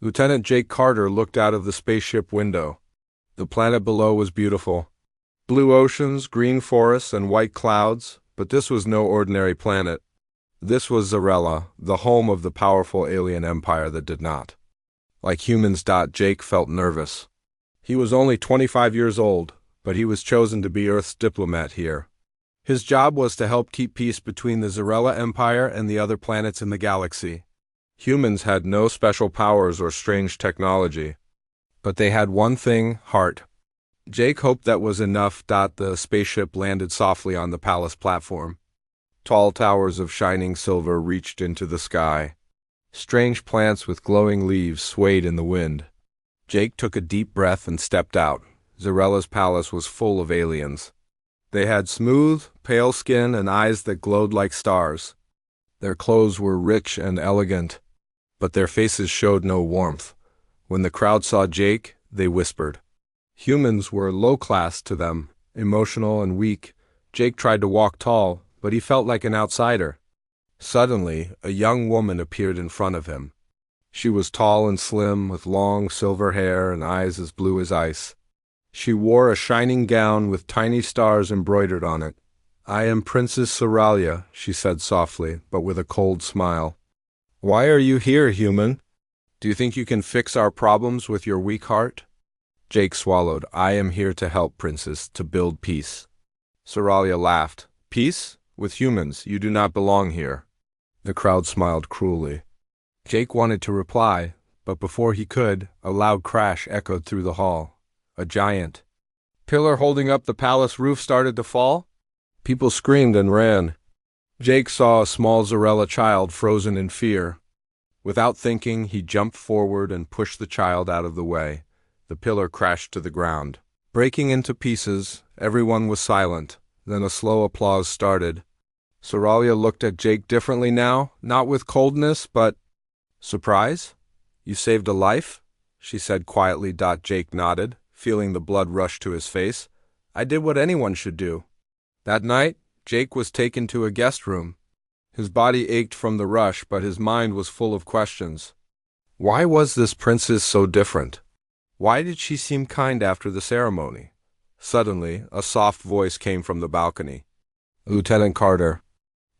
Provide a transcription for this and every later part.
Lieutenant Jake Carter looked out of the spaceship window. The planet below was beautiful. Blue oceans, green forests, and white clouds, but this was no ordinary planet. This was Zarella, the home of the powerful alien empire that did not. Like humans. Jake felt nervous. He was only 25 years old, but he was chosen to be Earth's diplomat here. His job was to help keep peace between the Zarella Empire and the other planets in the galaxy. Humans had no special powers or strange technology. But they had one thing: heart. Jake hoped that was enough. The spaceship landed softly on the palace platform. Tall towers of shining silver reached into the sky. Strange plants with glowing leaves swayed in the wind. Jake took a deep breath and stepped out. Zarella's palace was full of aliens. They had smooth, pale skin and eyes that glowed like stars. Their clothes were rich and elegant, but their faces showed no warmth. When the crowd saw Jake, they whispered. Humans were low class to them, emotional and weak. Jake tried to walk tall, but he felt like an outsider. Suddenly, a young woman appeared in front of him. She was tall and slim, with long silver hair and eyes as blue as ice. She wore a shining gown with tiny stars embroidered on it. "I am Princess Saralia," she said softly, but with a cold smile. "Why are you here, human? Do you think you can fix our problems with your weak heart?" Jake swallowed. "I am here to help, Princess, to build peace." Saralia laughed. "Peace? With humans, you do not belong here." The crowd smiled cruelly. Jake wanted to reply, but before he could, a loud crash echoed through the hall. A giant pillar holding up the palace roof started to fall. People screamed and ran. Jake saw a small Zarella child frozen in fear. Without thinking, he jumped forward and pushed the child out of the way. The pillar crashed to the ground. Breaking into pieces, everyone was silent. Then a slow applause started. Saralia looked at Jake differently now, not with coldness, but surprise. "You saved a life?" she said quietly. Jake nodded, feeling the blood rush to his face. "I did what anyone should do." That night, Jake was taken to a guest room. His body ached from the rush, but his mind was full of questions. Why was this princess so different? Why did she seem kind after the ceremony? Suddenly, a soft voice came from the balcony. "Lieutenant Carter."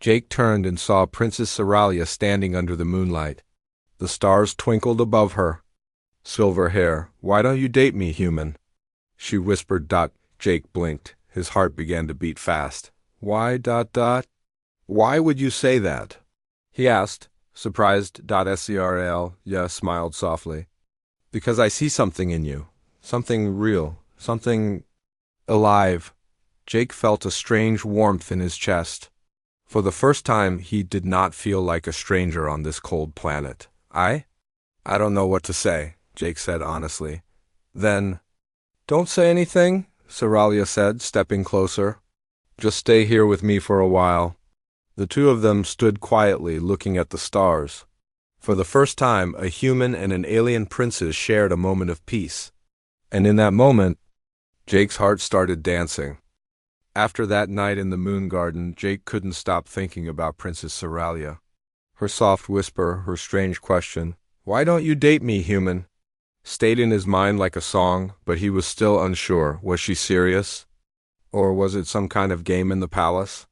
Jake turned and saw Princess Saralia standing under the moonlight. The stars twinkled above her. "Silver hair, why don't you date me, human?" she whispered. Jake blinked. His heart began to beat fast. "Why, Why would you say that?" he asked, surprised. Sral smiled softly. "Because I see something in you. Something real. Something alive." Jake felt a strange warmth in his chest. For the first time, he did not feel like a stranger on this cold planet. I don't know what to say," Jake said honestly. Then, "Don't say anything," Saralia said, stepping closer. "Just stay here with me for a while." The two of them stood quietly, looking at the stars. For the first time, a human and an alien princess shared a moment of peace. And in that moment, Jake's heart started dancing. After that night in the moon garden, Jake couldn't stop thinking about Princess Saralia. Her soft whisper, her strange question, "Why don't you date me, human?" stayed in his mind like a song, but he was still unsure. Was she serious? Or was it some kind of game in the palace?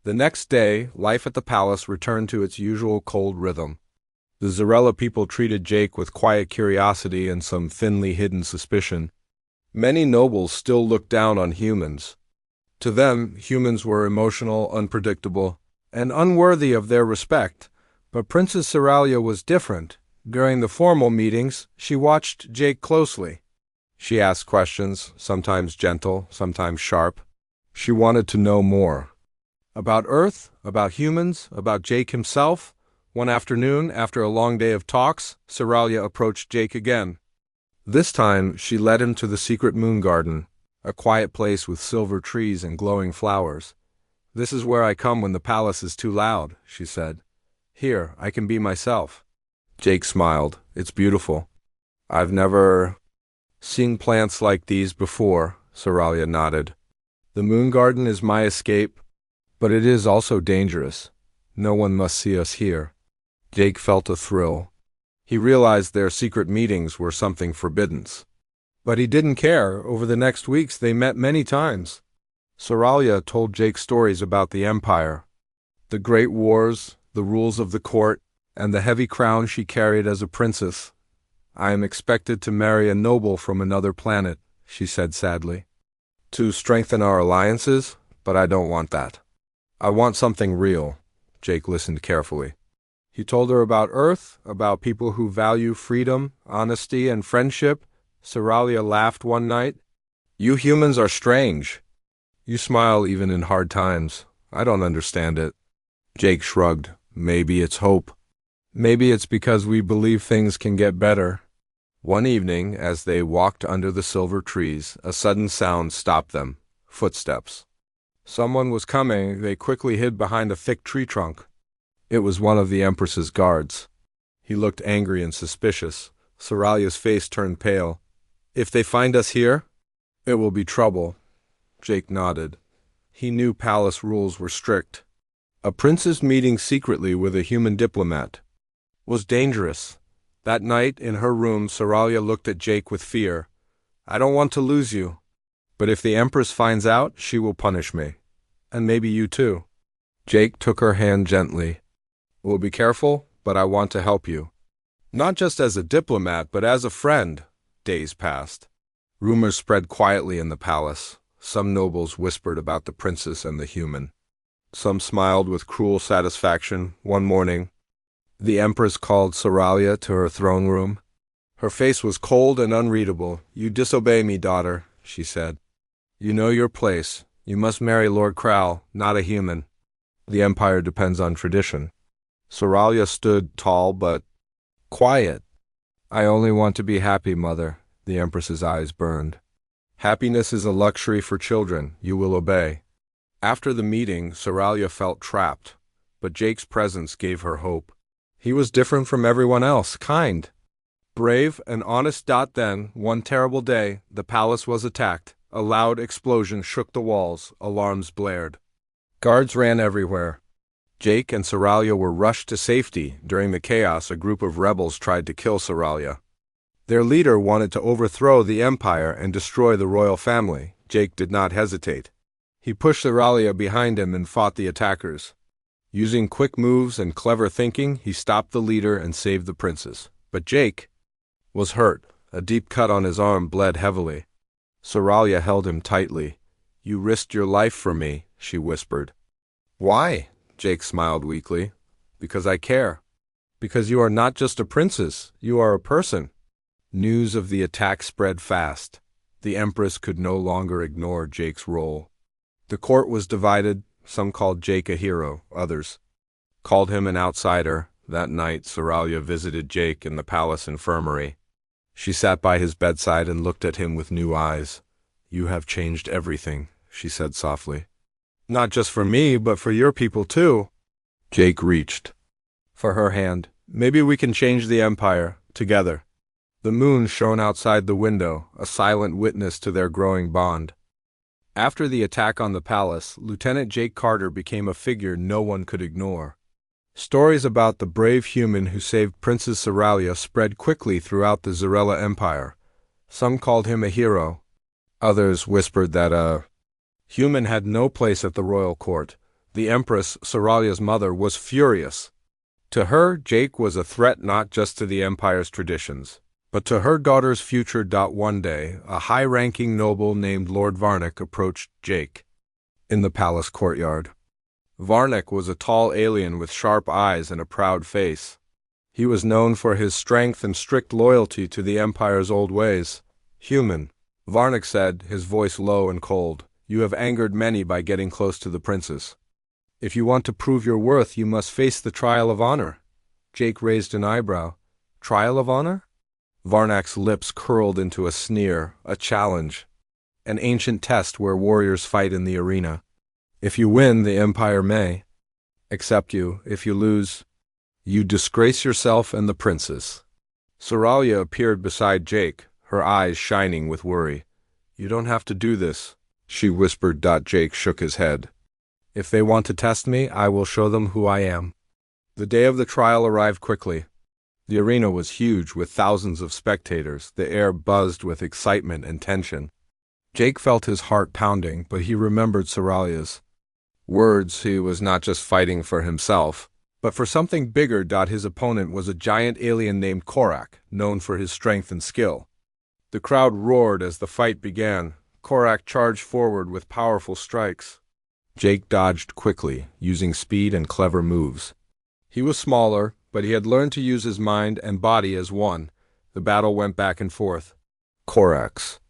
The next day, life at the palace returned to its usual cold rhythm. The Zarella people treated Jake with quiet curiosity and some thinly hidden suspicion. Many nobles still looked down on humans. To them, humans were emotional, unpredictable, and unworthy of their respect. But Princess Saralia was different. During the formal meetings, she watched Jake closely. She asked questions, sometimes gentle, sometimes sharp. She wanted to know more. About Earth, about humans, about Jake himself. One afternoon, after a long day of talks, Saralia approached Jake again. This time, she led him to the secret moon garden, a quiet place with silver trees and glowing flowers. "This is where I come when the palace is too loud," she said. "Here, I can be myself." Jake smiled. "It's beautiful." "I've never seen plants like these before," Saralia nodded. "The moon garden is my escape, but it is also dangerous. No one must see us here." Jake felt a thrill. He realized their secret meetings were something forbidden. But he didn't care. Over the next weeks they met many times. Soralia told Jake stories about the Empire, the great wars, the rules of the court, and the heavy crown she carried as a princess. "I am expected to marry a noble from another planet," she said sadly, "to strengthen our alliances, but I don't want that. I want something real." Jake listened carefully. He told her about Earth, about people who value freedom, honesty, and friendship. Soralia laughed one night. "You humans are strange. You smile even in hard times. I don't understand it." Jake shrugged. "Maybe it's hope. Maybe it's because we believe things can get better." One evening, as they walked under the silver trees, a sudden sound stopped them. Footsteps. Someone was coming. They quickly hid behind a thick tree trunk. It was one of the Empress's guards. He looked angry and suspicious. Soralia's face turned pale. "If they find us here, it will be trouble." Jake nodded. He knew palace rules were strict. A princess meeting secretly with a human diplomat was dangerous. That night, in her room, Soralia looked at Jake with fear. "I don't want to lose you. But if the Empress finds out, she will punish me. And maybe you too." Jake took her hand gently. "We'll be careful, but I want to help you. Not just as a diplomat, but as a friend." Days passed. Rumors spread quietly in the palace. Some nobles whispered about the princess and the human. Some smiled with cruel satisfaction. One morning, the Empress called Soralia to her throne room. Her face was cold and unreadable. "You disobey me, daughter," she said. "You know your place. You must marry Lord Kral, not a human. The Empire depends on tradition." Soralia stood tall but quiet. "I only want to be happy, mother." The Empress's eyes burned. "Happiness is a luxury for children. You will obey." After the meeting, Soralia felt trapped, but Jake's presence gave her hope. He was different from everyone else, kind, brave, and honest. Then, one terrible day, the palace was attacked. A loud explosion shook the walls. Alarms blared. Guards ran everywhere. Jake and Soralia were rushed to safety. During the chaos, a group of rebels tried to kill Soralia. Their leader wanted to overthrow the empire and destroy the royal family. Jake did not hesitate. He pushed Soralia behind him and fought the attackers. Using quick moves and clever thinking, he stopped the leader and saved the princess. But Jake was hurt. A deep cut on his arm bled heavily. Soralia held him tightly. "You risked your life for me," she whispered. "Why?" Jake smiled weakly. "Because I care. Because you are not just a princess, you are a person." News of the attack spread fast. The Empress could no longer ignore Jake's role. The court was divided. Some called Jake a hero, others called him an outsider. That night, Soralia visited Jake in the palace infirmary. She sat by his bedside and looked at him with new eyes. "You have changed everything," she said softly. "Not just for me, but for your people too." Jake reached for her hand. "Maybe we can change the empire, together." The moon shone outside the window, a silent witness to their growing bond. After the attack on the palace, Lieutenant Jake Carter became a figure no one could ignore. Stories about the brave human who saved Princess Soralia spread quickly throughout the Zarella Empire. Some called him a hero. Others whispered that a human had no place at the royal court. The Empress, Soralia's mother, was furious. To her, Jake was a threat not just to the empire's traditions, but to her daughter's future. One day, a high-ranking noble named Lord Varnick approached Jake in the palace courtyard. Varnick was a tall alien with sharp eyes and a proud face. He was known for his strength and strict loyalty to the empire's old ways. "Human," Varnick said, his voice low and cold, "you have angered many by getting close to the princess. If you want to prove your worth, you must face the trial of honor." Jake raised an eyebrow. "Trial of honor?" Varnick's lips curled into a sneer, a challenge. "An ancient test where warriors fight in the arena. If you win, the empire may accept you. If you lose, you disgrace yourself and the princess." Soralia appeared beside Jake, her eyes shining with worry. "You don't have to do this," she whispered. Jake shook his head. "If they want to test me, I will show them who I am." The day of the trial arrived quickly. The arena was huge with thousands of spectators. The air buzzed with excitement and tension. Jake felt his heart pounding, but he remembered Soralia's words. He was not just fighting for himself, but for something bigger. His opponent was a giant alien named Korak, known for his strength and skill. The crowd roared as the fight began. Korak charged forward with powerful strikes. Jake dodged quickly, using speed and clever moves. He was smaller, but he had learned to use his mind and body as one. The battle went back and forth. Korak's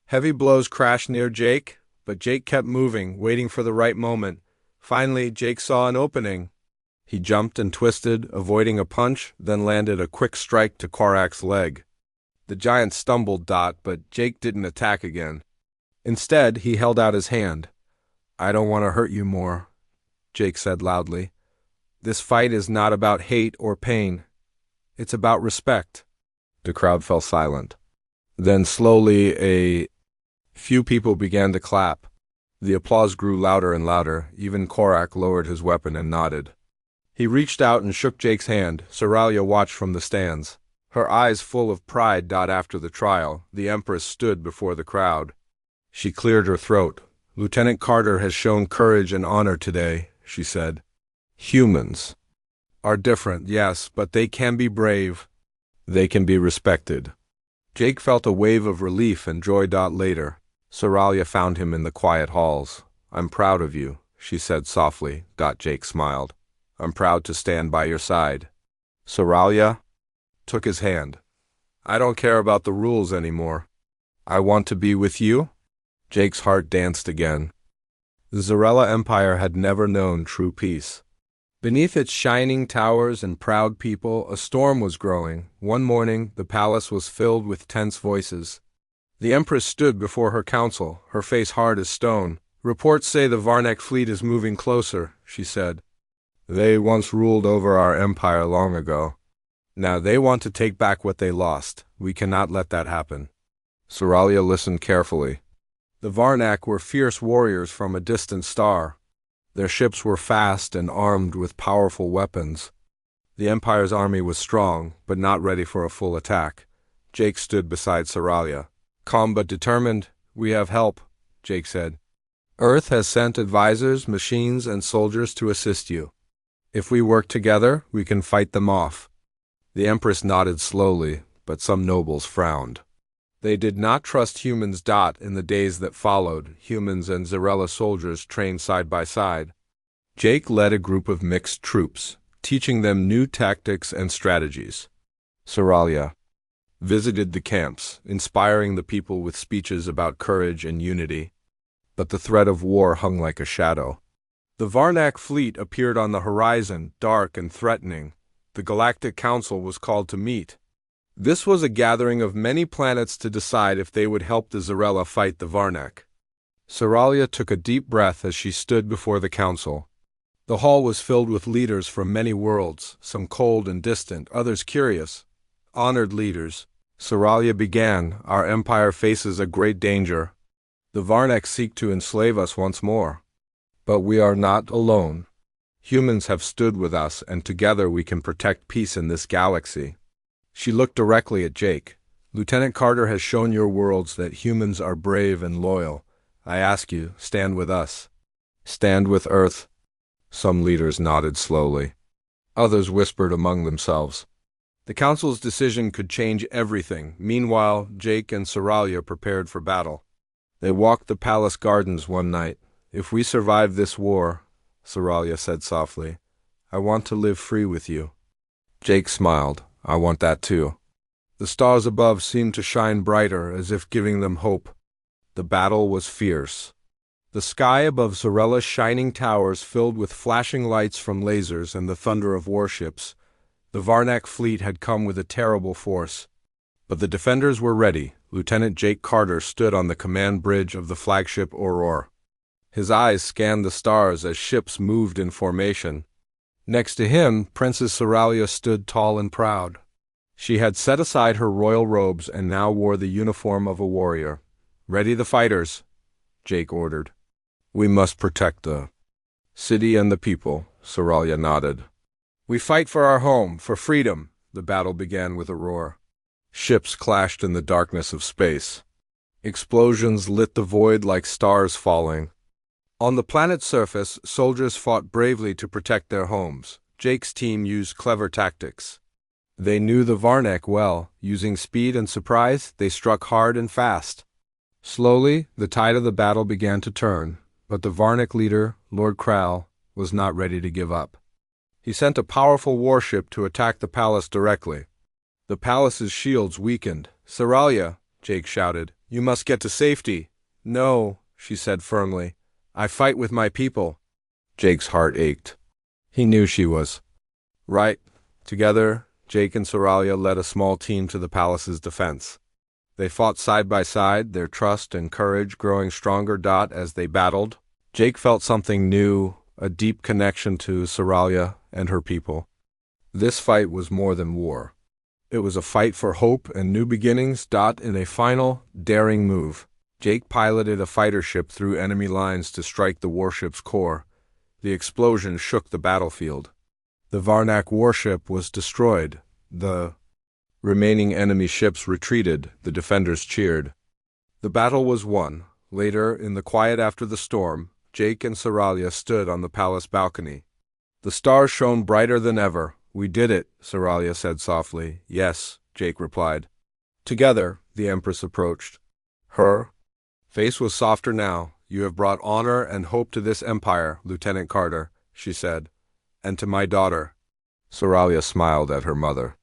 heavy blows crashed near Jake, but Jake kept moving, waiting for the right moment. Finally, Jake saw an opening. He jumped and twisted, avoiding a punch, then landed a quick strike to Korak's leg. The giant stumbled, but Jake didn't attack again. Instead, he held out his hand. "I don't want to hurt you more," Jake said loudly. "This fight is not about hate or pain. It's about respect." The crowd fell silent. Then slowly a few people began to clap. The applause grew louder and louder. Even Korak lowered his weapon and nodded. He reached out and shook Jake's hand. Soralia watched from the stands, her eyes full of pride. After the trial, the Empress stood before the crowd. She cleared her throat. "Lieutenant Carter has shown courage and honor today," she said. "Humans are different, yes, but they can be brave. They can be respected." Jake felt a wave of relief and joy. Later, Soralia found him in the quiet halls. "I'm proud of you," she said softly. Jake smiled. "I'm proud to stand by your side." Soralia took his hand. "I don't care about the rules anymore. I want to be with you." Jake's heart danced again. The Zarella Empire had never known true peace. Beneath its shining towers and proud people, a storm was growing. One morning, the palace was filled with tense voices. The Empress stood before her council, her face hard as stone. "Reports say the Varnak fleet is moving closer," she said. "They once ruled over our empire long ago. Now they want to take back what they lost. We cannot let that happen." Soralia listened carefully. The Varnak were fierce warriors from a distant star. Their ships were fast and armed with powerful weapons. The Empire's army was strong, but not ready for a full attack. Jake stood beside Soralia. "Calm but determined. We have help," Jake said. "Earth has sent advisors, machines, and soldiers to assist you. If we work together, we can fight them off." The Empress nodded slowly, but some nobles frowned. They did not trust humans. In the days that followed, humans and Zarella soldiers trained side by side. Jake led a group of mixed troops, teaching them new tactics and strategies. Soralia visited the camps, inspiring the people with speeches about courage and unity. But the threat of war hung like a shadow. The Varnak fleet appeared on the horizon, dark and threatening. The Galactic Council was called to meet. This was a gathering of many planets to decide if they would help the Zarella fight the Varnak. Soralia took a deep breath as she stood before the council. The hall was filled with leaders from many worlds, some cold and distant, others curious. Honored leaders, Soralia began, "Our empire faces a great danger. The Varnak seek to enslave us once more. But we are not alone. Humans have stood with us, and together we can protect peace in this galaxy." She looked directly at Jake. "Lieutenant Carter has shown your worlds that humans are brave and loyal. I ask you, stand with us. Stand with Earth." Some leaders nodded slowly. Others whispered among themselves. The council's decision could change everything. Meanwhile, Jake and Soralia prepared for battle. They walked the palace gardens one night. "If we survive this war," Soralia said softly, "I want to live free with you." Jake smiled. "I want that too." The stars above seemed to shine brighter, as if giving them hope. The battle was fierce. The sky above Zarella's shining towers filled with flashing lights from lasers and the thunder of warships. The Varnak fleet had come with a terrible force. But the defenders were ready. Lieutenant Jake Carter stood on the command bridge of the flagship Aurora. His eyes scanned the stars as ships moved in formation. Next to him, Princess Soralia stood tall and proud. She had set aside her royal robes and now wore the uniform of a warrior. "Ready the fighters," Jake ordered. "We must protect the city and the people," Soralia nodded. "We fight for our home, for freedom," the battle began with a roar. Ships clashed in the darkness of space. Explosions lit the void like stars falling. On the planet's surface, soldiers fought bravely to protect their homes. Jake's team used clever tactics. They knew the Varnak well. Using speed and surprise, they struck hard and fast. Slowly, the tide of the battle began to turn, but the Varnak leader, Lord Kral, was not ready to give up. He sent a powerful warship to attack the palace directly. The palace's shields weakened. "Saralia," Jake shouted, "you must get to safety." "No," she said firmly. "I fight with my people." Jake's heart ached. He knew she was right. Together, Jake and Saralia led a small team to the palace's defense. They fought side by side, their trust and courage growing stronger as they battled. Jake felt something new, a deep connection to Saralia and her people. This fight was more than war. It was a fight for hope and new beginnings. In a final, daring move, Jake piloted a fighter ship through enemy lines to strike the warship's core. The explosion shook the battlefield. The Varnak warship was destroyed. The remaining enemy ships retreated. The defenders cheered. The battle was won. Later, in the quiet after the storm, Jake and Saralia stood on the palace balcony. The stars shone brighter than ever. "We did it," Saralia said softly. "Yes," Jake replied. Together, the Empress approached. Her face was softer now. "You have brought honor and hope to this empire, Lieutenant Carter," she said, "and to my daughter." Saralia smiled at her mother.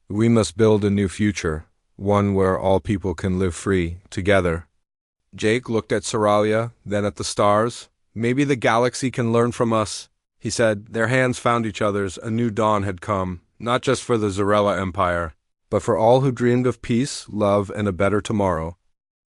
"We must build a new future, one where all people can live free, together." Jake looked at Saralia, then at the stars. "Maybe the galaxy can learn from us," he said. Their hands found each other's. A new dawn had come, not just for the Zarella Empire, but for all who dreamed of peace, love, and a better tomorrow.